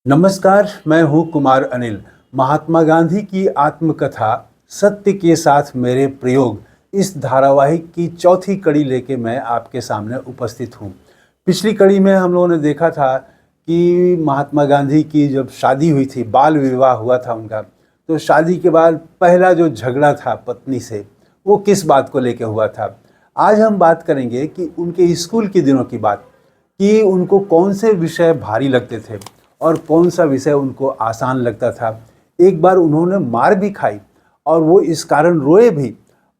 नमस्कार, मैं हूं कुमार अनिल। महात्मा गांधी की आत्मकथा सत्य के साथ मेरे प्रयोग इस धारावाहिक की चौथी कड़ी लेके मैं आपके सामने उपस्थित हूं। पिछली कड़ी में हम लोगों ने देखा था कि महात्मा गांधी की जब शादी हुई थी, बाल विवाह हुआ था उनका, तो शादी के बाद पहला जो झगड़ा था पत्नी से, वो किस बात को लेके हुआ था। आज हम बात करेंगे कि उनके स्कूल के दिनों की बात, कि उनको कौन से विषय भारी लगते थे और कौन सा विषय उनको आसान लगता था। एक बार उन्होंने मार भी खाई और वो इस कारण रोए भी,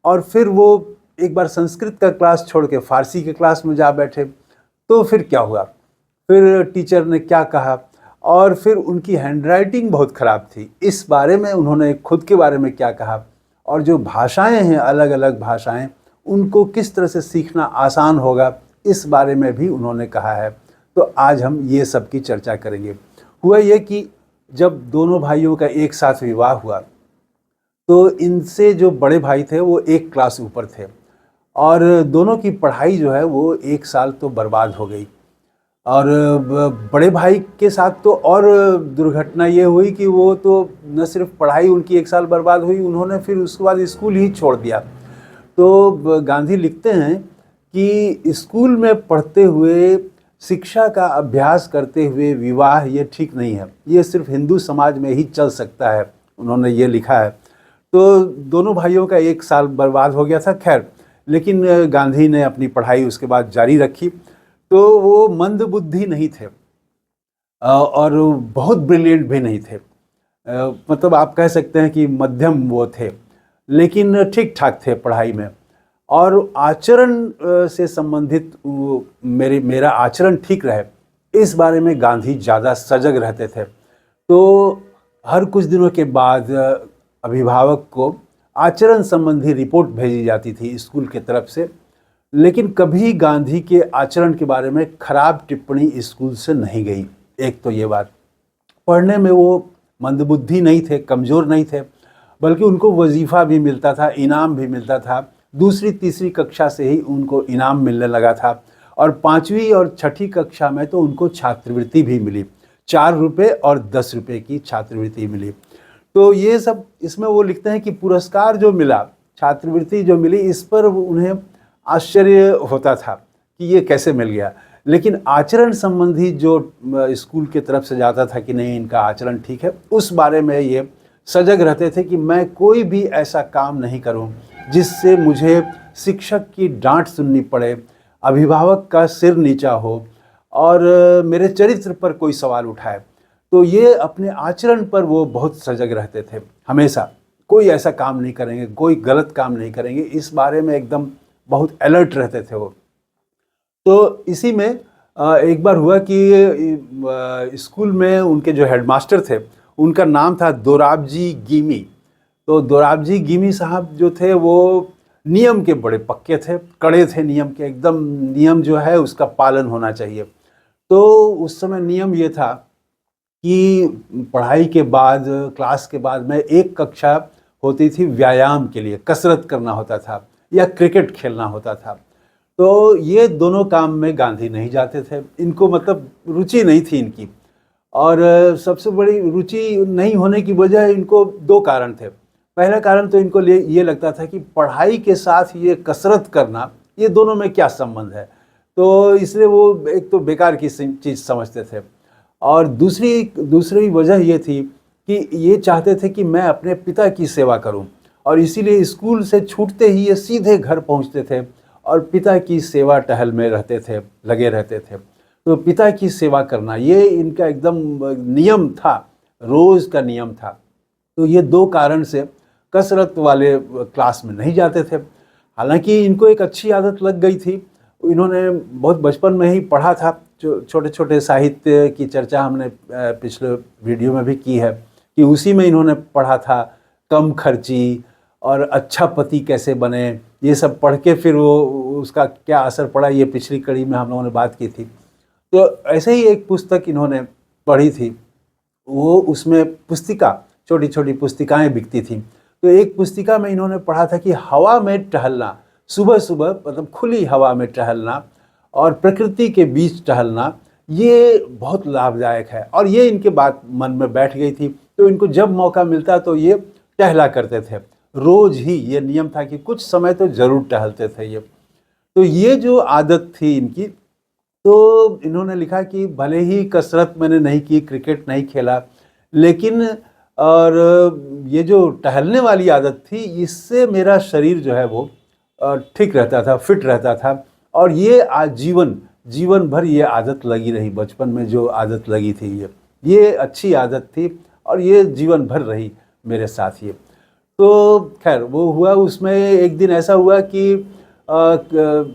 और फिर वो एक बार संस्कृत का क्लास छोड़ के फारसी के क्लास में जा बैठे। तो फिर क्या हुआ, फिर टीचर ने क्या कहा, और फिर उनकी हैंडराइटिंग बहुत ख़राब थी, इस बारे में उन्होंने खुद के बारे में क्या कहा, और जो भाषाएं हैं, अलग अलग भाषाएं, उनको किस तरह से सीखना आसान होगा, इस बारे में भी उन्होंने कहा है। तो आज हम ये सब की चर्चा करेंगे। हुआ ये कि जब दोनों भाइयों का एक साथ विवाह हुआ, तो इनसे जो बड़े भाई थे वो एक क्लास ऊपर थे, और दोनों की पढ़ाई जो है वो एक साल तो बर्बाद हो गई। और बड़े भाई के साथ तो और दुर्घटना ये हुई कि वो तो न सिर्फ पढ़ाई उनकी एक साल बर्बाद हुई, उन्होंने फिर उसके बाद स्कूल ही छोड़ दिया। तो गांधी लिखते हैं कि स्कूल में पढ़ते हुए, शिक्षा का अभ्यास करते हुए विवाह ये ठीक नहीं है, ये सिर्फ हिंदू समाज में ही चल सकता है, उन्होंने ये लिखा है। तो दोनों भाइयों का एक साल बर्बाद हो गया था। खैर, लेकिन गांधी ने अपनी पढ़ाई उसके बाद जारी रखी। तो वो मंद बुद्धि नहीं थे और बहुत ब्रिलियंट भी नहीं थे। मतलब आप कह सकते हैं कि मध्यम वो थे, लेकिन ठीक ठाक थे पढ़ाई में। और आचरण से संबंधित मेरा आचरण ठीक रहे, इस बारे में गांधी ज़्यादा सजग रहते थे। तो हर कुछ दिनों के बाद अभिभावक को आचरण संबंधी रिपोर्ट भेजी जाती थी स्कूल के तरफ से, लेकिन कभी गांधी के आचरण के बारे में खराब टिप्पणी स्कूल से नहीं गई। एक तो ये बात, पढ़ने में वो मंदबुद्धि नहीं थे, कमज़ोर नहीं थे, बल्कि उनको वजीफ़ा भी मिलता था, इनाम भी मिलता था। दूसरी तीसरी कक्षा से ही उनको इनाम मिलने लगा था, और पाँचवीं और छठी कक्षा में तो उनको छात्रवृत्ति भी मिली, 4 रुपये और 10 रुपये की छात्रवृत्ति मिली। तो ये सब इसमें वो लिखते हैं कि पुरस्कार जो मिला, छात्रवृत्ति जो मिली, इस पर उन्हें आश्चर्य होता था कि ये कैसे मिल गया। लेकिन आचरण संबंधी जो स्कूल की तरफ से जाता था कि नहीं, इनका आचरण ठीक है, उस बारे में ये सजग रहते थे कि मैं कोई भी ऐसा काम नहीं करूं जिससे मुझे शिक्षक की डांट सुननी पड़े, अभिभावक का सिर नीचा हो, और मेरे चरित्र पर कोई सवाल उठाए। तो ये अपने आचरण पर वो बहुत सजग रहते थे हमेशा। कोई ऐसा काम नहीं करेंगे, कोई गलत काम नहीं करेंगे, इस बारे में एकदम बहुत अलर्ट रहते थे वो। तो इसी में एक बार हुआ कि स्कूल में उनके जो हेडमास्टर थे, उनका नाम था दोराबजी गिमी। तो दोराबजी गिमी साहब जो थे वो नियम के बड़े पक्के थे, कड़े थे नियम के, एकदम नियम जो है उसका पालन होना चाहिए। तो उस समय नियम ये था कि पढ़ाई के बाद, क्लास के बाद में एक कक्षा होती थी व्यायाम के लिए, कसरत करना होता था या क्रिकेट खेलना होता था। तो ये दोनों काम में गांधी नहीं जाते थे, इनको मतलब रुचि नहीं थी इनकी। और सबसे बड़ी रुचि नहीं होने की वजह इनको दो कारण थे। पहला कारण तो इनको ये लगता था कि पढ़ाई के साथ ये कसरत करना, ये दोनों में क्या संबंध है। तो इसलिए वो एक तो बेकार की चीज़ समझते थे, और दूसरी वजह ये थी कि ये चाहते थे कि मैं अपने पिता की सेवा करूं, और इसीलिए स्कूल से छूटते ही ये सीधे घर पहुंचते थे और पिता की सेवा टहल में रहते थे, लगे रहते थे। तो पिता की सेवा करना ये इनका एकदम नियम था, रोज़ का नियम था। तो ये दो कारण से कसरत वाले क्लास में नहीं जाते थे। हालांकि इनको एक अच्छी आदत लग गई थी, इन्होंने बहुत बचपन में ही पढ़ा था। छोटे छोटे साहित्य की चर्चा हमने पिछले वीडियो में भी की है कि उसी में इन्होंने पढ़ा था कम खर्ची और अच्छा पति कैसे बने, ये सब पढ़ के फिर वो उसका क्या असर पड़ा, ये पिछली कड़ी में हम लोगों ने बात की थी। तो ऐसे ही एक पुस्तक इन्होंने पढ़ी थी, वो उसमें पुस्तिका, छोटी छोटी पुस्तिकाएं बिकती थी। तो एक पुस्तिका में इन्होंने पढ़ा था कि हवा में टहलना, सुबह सुबह मतलब खुली हवा में टहलना और प्रकृति के बीच टहलना, ये बहुत लाभदायक है। और ये इनके बात मन में बैठ गई थी, तो इनको जब मौका मिलता तो ये टहला करते थे। रोज़ ही ये नियम था कि कुछ समय तो ज़रूर टहलते थे ये। तो ये जो आदत थी इनकी, तो इन्होंने लिखा कि भले ही कसरत मैंने नहीं की, क्रिकेट नहीं खेला, लेकिन और ये जो टहलने वाली आदत थी, इससे मेरा शरीर जो है वो ठीक रहता था, फिट रहता था। और ये आजीवन जीवन भर ये आदत लगी रही। बचपन में जो आदत लगी थी ये अच्छी आदत थी और ये जीवन भर रही मेरे साथ ये। तो खैर वो हुआ, उसमें एक दिन ऐसा हुआ कि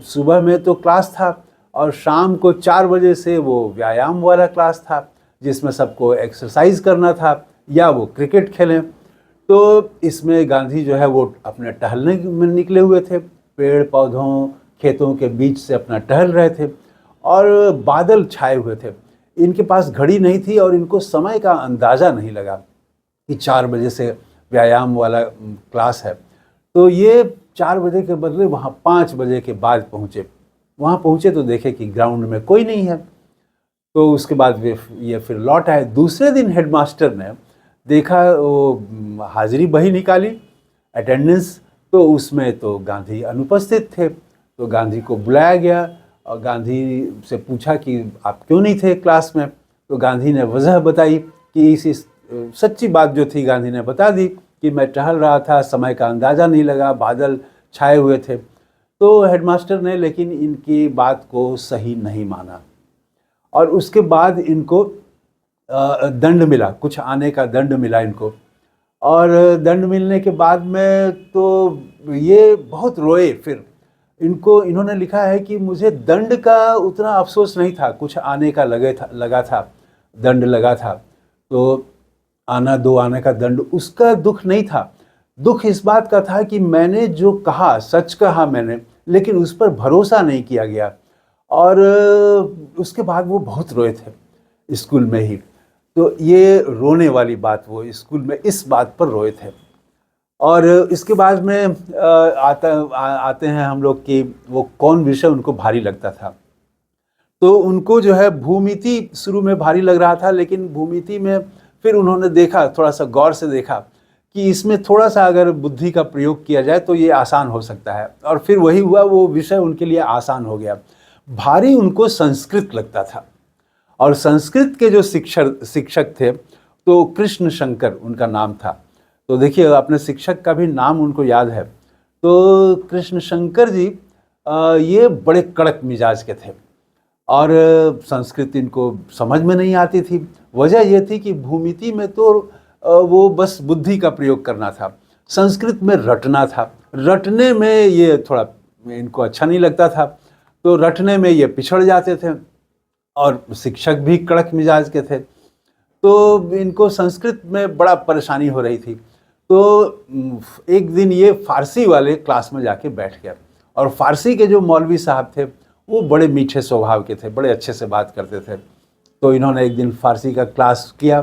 सुबह में तो क्लास था और शाम को 4 बजे से वो व्यायाम वाला क्लास था, जिसमें सबको एक्सरसाइज करना था या वो क्रिकेट खेलें। तो इसमें गांधी जो है वो अपने टहलने में निकले हुए थे, पेड़ पौधों खेतों के बीच से अपना टहल रहे थे और बादल छाए हुए थे। इनके पास घड़ी नहीं थी और इनको समय का अंदाज़ा नहीं लगा कि 4 बजे से व्यायाम वाला क्लास है। तो ये 4 बजे के बदले वहाँ 5 बजे के बाद पहुँचे। वहाँ पहुँचे तो देखे कि ग्राउंड में कोई नहीं है। तो उसके बाद ये फिर लौट आए। दूसरे दिन हेडमास्टर ने देखा, वो हाजिरी बही निकाली, अटेंडेंस, तो उसमें तो गांधी अनुपस्थित थे। तो गांधी को बुलाया गया और गांधी से पूछा कि आप क्यों नहीं थे क्लास में। तो गांधी ने वजह बताई कि इस सच्ची बात जो थी गांधी ने बता दी कि मैं टहल रहा था, समय का अंदाज़ा नहीं लगा, बादल छाए हुए थे। तो हेडमास्टर ने लेकिन इनकी बात को सही नहीं माना और उसके बाद इनको दंड मिला, कुछ आने का दंड मिला इनको। और दंड मिलने के बाद में तो ये बहुत रोए। फिर इन्होंने लिखा है कि मुझे दंड का उतना अफसोस नहीं था, कुछ आने का लगा था, दंड लगा था, तो आना 2 आने का दंड, उसका दुख नहीं था। दुख इस बात का था कि मैंने जो कहा, सच कहा मैंने, लेकिन उस पर भरोसा नहीं किया गया। और उसके बाद वो बहुत रोए थे स्कूल में ही। तो ये रोने वाली बात, वो स्कूल में इस बात पर रोए थे। और इसके बाद में आते हैं हम लोग कि वो कौन विषय उनको भारी लगता था। तो उनको जो है भूमिति शुरू में भारी लग रहा था, लेकिन भूमिति में फिर उन्होंने देखा, थोड़ा सा गौर से देखा कि इसमें थोड़ा सा अगर बुद्धि का प्रयोग किया जाए तो ये आसान हो सकता है। और फिर वही हुआ, वो विषय उनके लिए आसान हो गया। भारी उनको संस्कृत लगता था और संस्कृत के जो शिक्षक थे तो कृष्ण शंकर उनका नाम था। तो देखिए अपने शिक्षक का भी नाम उनको याद है। तो कृष्ण शंकर जी ये बड़े कड़क मिजाज के थे और संस्कृत इनको समझ में नहीं आती थी। वजह यह थी कि भूमिति में तो वो बस बुद्धि का प्रयोग करना था, संस्कृत में रटना था। रटने में ये थोड़ा इनको अच्छा नहीं लगता था, तो रटने में ये पिछड़ जाते थे और शिक्षक भी कड़क मिजाज के थे, तो इनको संस्कृत में बड़ा परेशानी हो रही थी। तो एक दिन ये फारसी वाले क्लास में जाके बैठ गया और फारसी के जो मौलवी साहब थे वो बड़े मीठे स्वभाव के थे, बड़े अच्छे से बात करते थे। तो इन्होंने एक दिन फारसी का क्लास किया।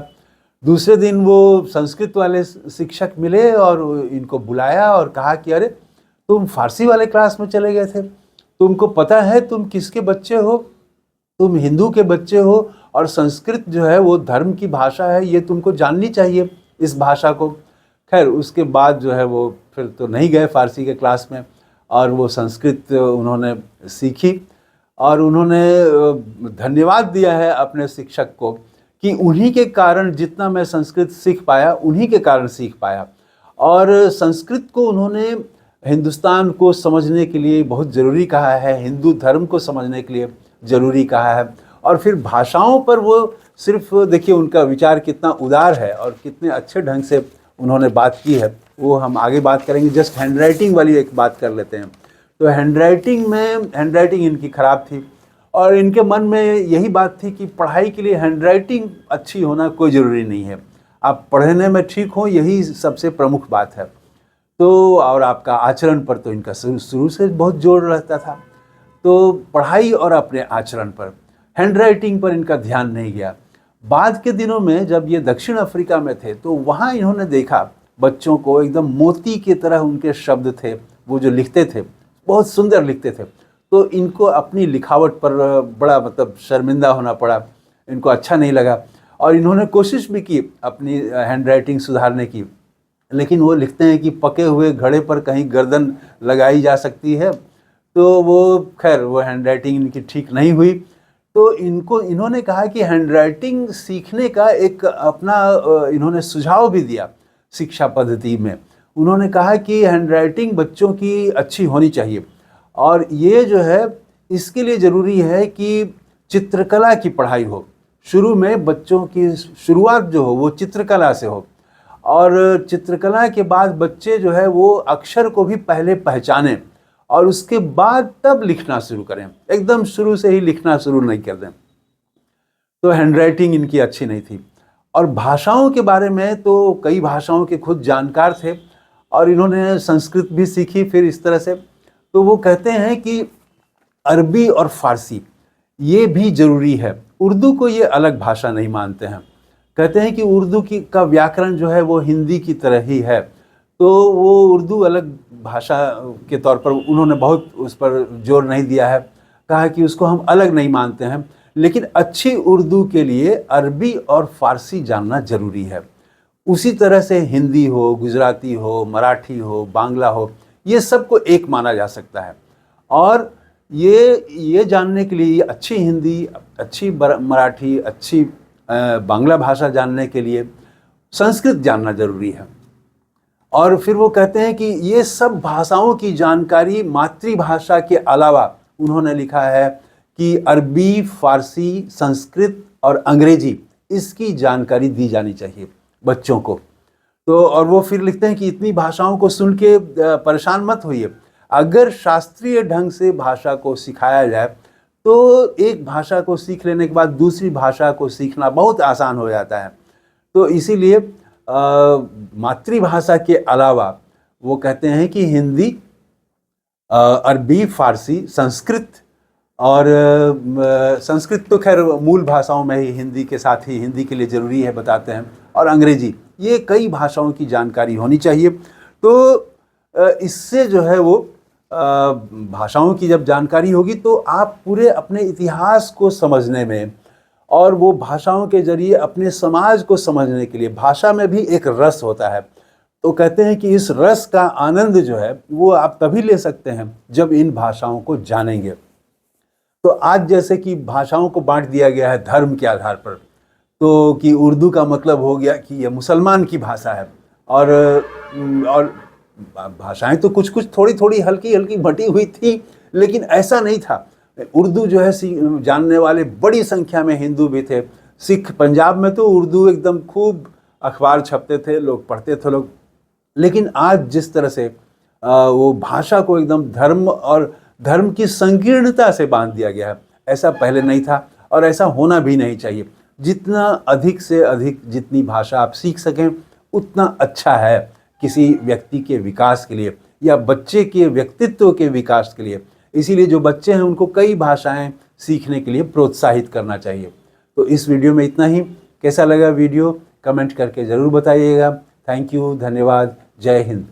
दूसरे दिन वो संस्कृत वाले शिक्षक मिले और इनको बुलाया और कहा कि अरे तुम फारसी वाले क्लास में चले गए थे, तुमको पता है तुम किसके बच्चे हो? तुम हिंदू के बच्चे हो और संस्कृत जो है वो धर्म की भाषा है, ये तुमको जाननी चाहिए इस भाषा को। खैर उसके बाद जो है वो फिर तो नहीं गए फारसी के क्लास में और वो संस्कृत उन्होंने सीखी और उन्होंने धन्यवाद दिया है अपने शिक्षक को कि उन्हीं के कारण जितना मैं संस्कृत सीख पाया, उन्हीं के कारण सीख पाया। और संस्कृत को उन्होंने हिंदुस्तान को समझने के लिए बहुत ज़रूरी कहा है, हिंदू धर्म को समझने के लिए ज़रूरी कहा है। और फिर भाषाओं पर वो सिर्फ देखिए उनका विचार कितना उदार है और कितने अच्छे ढंग से उन्होंने बात की है, वो हम आगे बात करेंगे। जस्ट हैंडराइटिंग वाली एक बात कर लेते हैं। तो हैंडराइटिंग इनकी ख़राब थी और इनके मन में यही बात थी कि पढ़ाई के लिए हैंडराइटिंग अच्छी होना कोई ज़रूरी नहीं है, आप पढ़ने में ठीक हो यही सबसे प्रमुख बात है। तो और आपका आचरण पर तो इनका शुरू से बहुत जोर रहता था। तो पढ़ाई और अपने आचरण पर, हैंडराइटिंग पर इनका ध्यान नहीं गया। बाद के दिनों में जब ये दक्षिण अफ्रीका में थे तो वहाँ इन्होंने देखा बच्चों को एकदम मोती की तरह उनके शब्द थे, वो जो लिखते थे बहुत सुंदर लिखते थे। तो इनको अपनी लिखावट पर बड़ा मतलब शर्मिंदा होना पड़ा, इनको अच्छा नहीं लगा और इन्होंने कोशिश भी की अपनी हैंड राइटिंग सुधारने की, लेकिन वो लिखते हैं कि पके हुए घड़े पर कहीं गर्दन लगाई जा सकती है। तो वो खैर वो हैंड राइटिंग इनकी ठीक नहीं हुई। तो इन्होंने कहा कि हैंड राइटिंग सीखने का एक अपना इन्होंने सुझाव भी दिया शिक्षा पद्धति में। उन्होंने कहा कि हैंड राइटिंग बच्चों की अच्छी होनी चाहिए और ये जो है इसके लिए ज़रूरी है कि चित्रकला की पढ़ाई हो। शुरू में बच्चों की शुरुआत जो हो वो चित्रकला से हो और चित्रकला के बाद बच्चे जो है वो अक्षर को भी पहले पहचानें और उसके बाद तब लिखना शुरू करें, एकदम शुरू से ही लिखना शुरू नहीं कर दें। तो हैंड राइटिंग इनकी अच्छी नहीं थी। और भाषाओं के बारे में तो कई भाषाओं के खुद जानकार थे और इन्होंने संस्कृत भी सीखी फिर इस तरह से। तो वो कहते हैं कि अरबी और फारसी ये भी ज़रूरी है। उर्दू को ये अलग भाषा नहीं मानते हैं, कहते हैं कि उर्दू का व्याकरण जो है वो हिंदी की तरह ही है। तो वो उर्दू अलग भाषा के तौर पर उन्होंने बहुत उस पर जोर नहीं दिया है, कहा कि उसको हम अलग नहीं मानते हैं, लेकिन अच्छी उर्दू के लिए अरबी और फारसी जानना ज़रूरी है। उसी तरह से हिंदी हो, गुजराती हो, मराठी हो, बांग्ला हो, ये सबको एक माना जा सकता है। और ये जानने के लिए अच्छी हिंदी, अच्छी मराठी, अच्छी बांग्ला भाषा जानने के लिए संस्कृत जानना ज़रूरी है। और फिर वो कहते हैं कि ये सब भाषाओं की जानकारी मातृभाषा के अलावा उन्होंने लिखा है कि अरबी, फारसी, संस्कृत और अंग्रेजी इसकी जानकारी दी जानी चाहिए बच्चों को। तो और वो फिर लिखते हैं कि इतनी भाषाओं को सुन के परेशान मत होइए, अगर शास्त्रीय ढंग से भाषा को सिखाया जाए तो एक भाषा को सीख लेने के बाद दूसरी भाषा को सीखना बहुत आसान हो जाता है। तो इसीलिए मातृभाषा के अलावा वो कहते हैं कि हिंदी, अरबी, फारसी, संस्कृत और संस्कृत तो खैर मूल भाषाओं में ही हिंदी के साथ ही हिंदी के लिए ज़रूरी है बताते हैं, और अंग्रेजी, ये कई भाषाओं की जानकारी होनी चाहिए। तो इससे जो है वो भाषाओं की जब जानकारी होगी तो आप पूरे अपने इतिहास को समझने में और वो भाषाओं के जरिए अपने समाज को समझने के लिए, भाषा में भी एक रस होता है। तो कहते हैं कि इस रस का आनंद जो है वो आप तभी ले सकते हैं जब इन भाषाओं को जानेंगे। तो आज जैसे कि भाषाओं को बांट दिया गया है धर्म के आधार पर, तो कि उर्दू का मतलब हो गया कि यह मुसलमान की भाषा है और भाषाएं तो कुछ कुछ थोड़ी थोड़ी हल्की हल्की बटी हुई थी, लेकिन ऐसा नहीं था। उर्दू जो है जानने वाले बड़ी संख्या में हिंदू भी थे। सिख पंजाब में तो उर्दू एकदम खूब अखबार छपते थे, लोग पढ़ते थे लोग। लेकिन आज जिस तरह से वो भाषा को एकदम धर्म और धर्म की संकीर्णता से बांध दिया गया है, ऐसा पहले नहीं था और ऐसा होना भी नहीं चाहिए। जितना अधिक से अधिक जितनी भाषा आप सीख सकें उतना अच्छा है किसी व्यक्ति के विकास के लिए या बच्चे के व्यक्तित्व के विकास के लिए। इसीलिए जो बच्चे हैं उनको कई भाषाएं सीखने के लिए प्रोत्साहित करना चाहिए। तो इस वीडियो में इतना ही। कैसा लगा वीडियो कमेंट करके ज़रूर बताइएगा। थैंक यू, धन्यवाद, जय हिंद।